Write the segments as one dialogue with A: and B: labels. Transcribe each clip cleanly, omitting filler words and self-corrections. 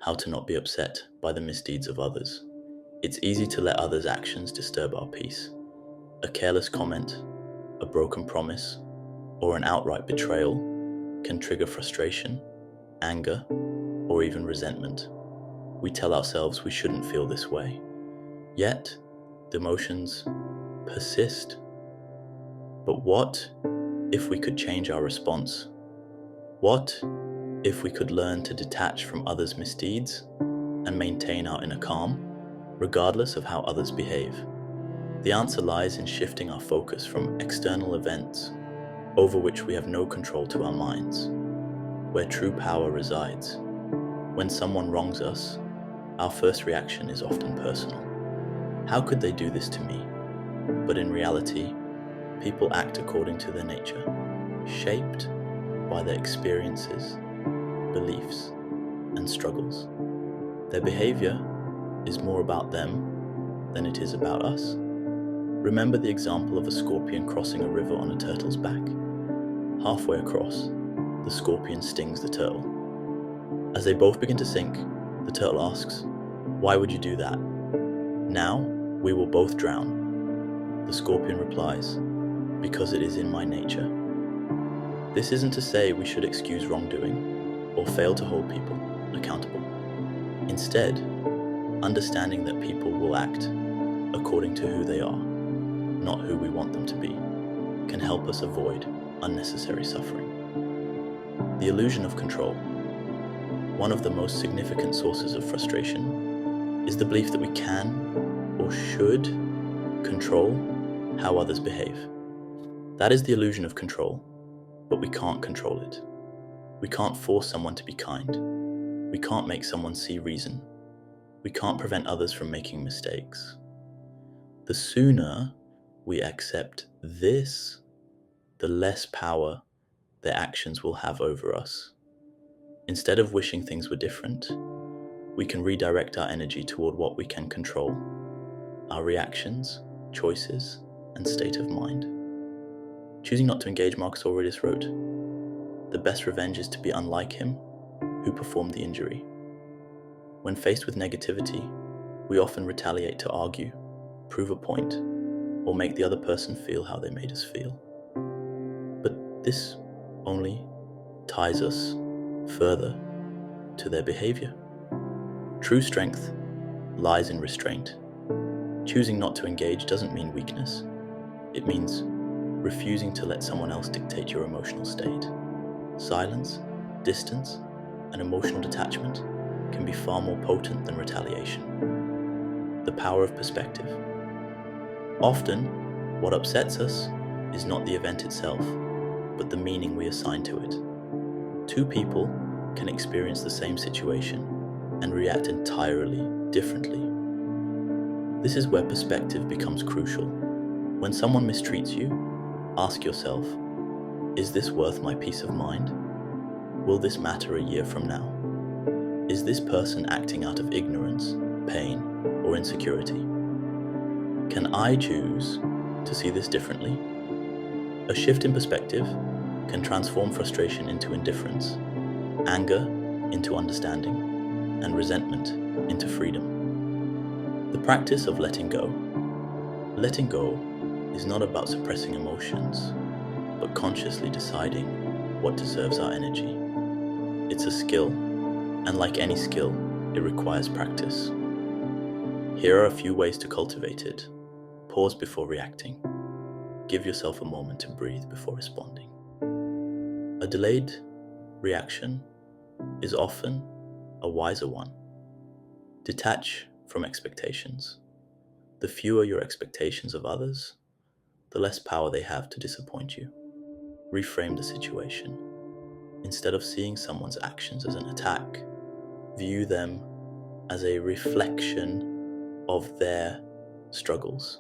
A: how to not be upset by the misdeeds of others. It's easy to let others' actions disturb our peace. A careless comment, a broken promise, or an outright betrayal can trigger frustration, anger, or even resentment. We tell ourselves we shouldn't feel this way. Yet, the emotions persist. But what if we could change our response? What if we could learn to detach from others' misdeeds and maintain our inner calm, regardless of how others behave? The answer lies in shifting our focus from external events over which we have no control to our minds, where true power resides. When someone wrongs us, our first reaction is often personal. How could they do this to me? But in reality, people act according to their nature, shaped by their experiences, beliefs, and struggles. Their behaviour is more about them than it is about us. Remember the example of a scorpion crossing a river on a turtle's back. Halfway across, the scorpion stings the turtle. As they both begin to sink, the turtle asks, "Why would you do that?" "Now we will both drown." The scorpion replies, "Because it is in my nature." This isn't to say we should excuse wrongdoing or fail to hold people accountable. Instead, understanding that people will act according to who they are, not who we want them to be, can help us avoid unnecessary suffering. The illusion of control. One of the most significant sources of frustration is the belief that we can or should control how others behave. That is the illusion of control, but we can't control it. We can't force someone to be kind. We can't make someone see reason. We can't prevent others from making mistakes. The sooner we accept this, the less power their actions will have over us. Instead of wishing things were different, we can redirect our energy toward what we can control: our reactions, choices, and state of mind. Choosing not to engage, Marcus Aurelius wrote, "The best revenge is to be unlike him who performed the injury." When faced with negativity, we often retaliate to argue, prove a point, or make the other person feel how they made us feel. But this only ties us further to their behaviour. True strength lies in restraint. Choosing not to engage doesn't mean weakness. It means refusing to let someone else dictate your emotional state. Silence, distance, and emotional detachment can be far more potent than retaliation. The power of perspective. Often, what upsets us is not the event itself, but the meaning we assign to it. Two people can experience the same situation and react entirely differently. This is where perspective becomes crucial. When someone mistreats you, ask yourself, is this worth my peace of mind? Will this matter a year from now? Is this person acting out of ignorance, pain, or insecurity? Can I choose to see this differently? A shift in perspective can transform frustration into indifference, anger into understanding, and resentment into freedom. The practice of letting go. Letting go is not about suppressing emotions, but consciously deciding what deserves our energy. It's a skill, and like any skill, it requires practice. Here are a few ways to cultivate it. Pause before reacting. Give yourself a moment to breathe before responding. A delayed reaction is often a wiser one. Detach from expectations. The fewer your expectations of others, the less power they have to disappoint you. Reframe the situation. Instead of seeing someone's actions as an attack, view them as a reflection of their struggles.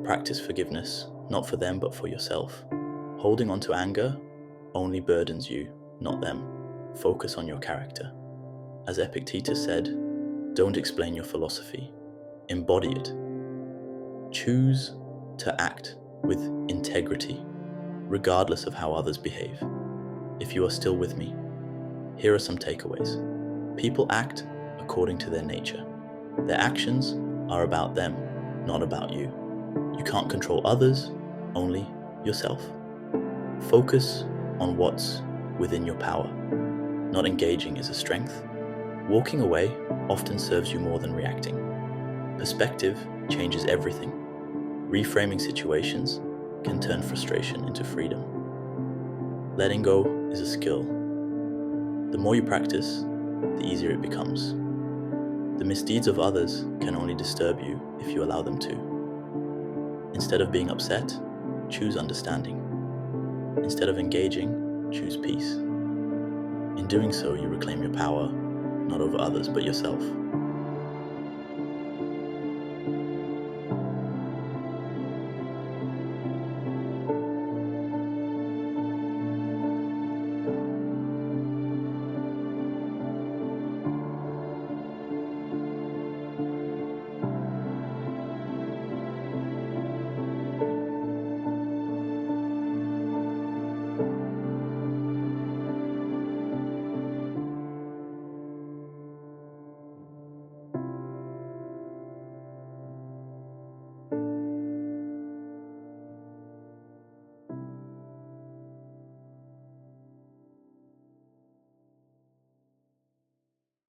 A: Practice forgiveness, not for them but for yourself. Holding on to anger only burdens you, not them. Focus on your character. As Epictetus said, don't explain your philosophy, embody it. Choose to act with integrity, regardless of how others behave. If you are still with me, here are some takeaways. People act according to their nature. Their actions are about them, not about you. You can't control others, only yourself. Focus on what's within your power. Not engaging is a strength. Walking away often serves you more than reacting. Perspective changes everything. Reframing situations can turn frustration into freedom. Letting go is a skill. The more you practice, the easier it becomes. The misdeeds of others can only disturb you if you allow them to. Instead of being upset, choose understanding. Instead of engaging, choose peace. In doing so, you reclaim your power, not over others, but yourself.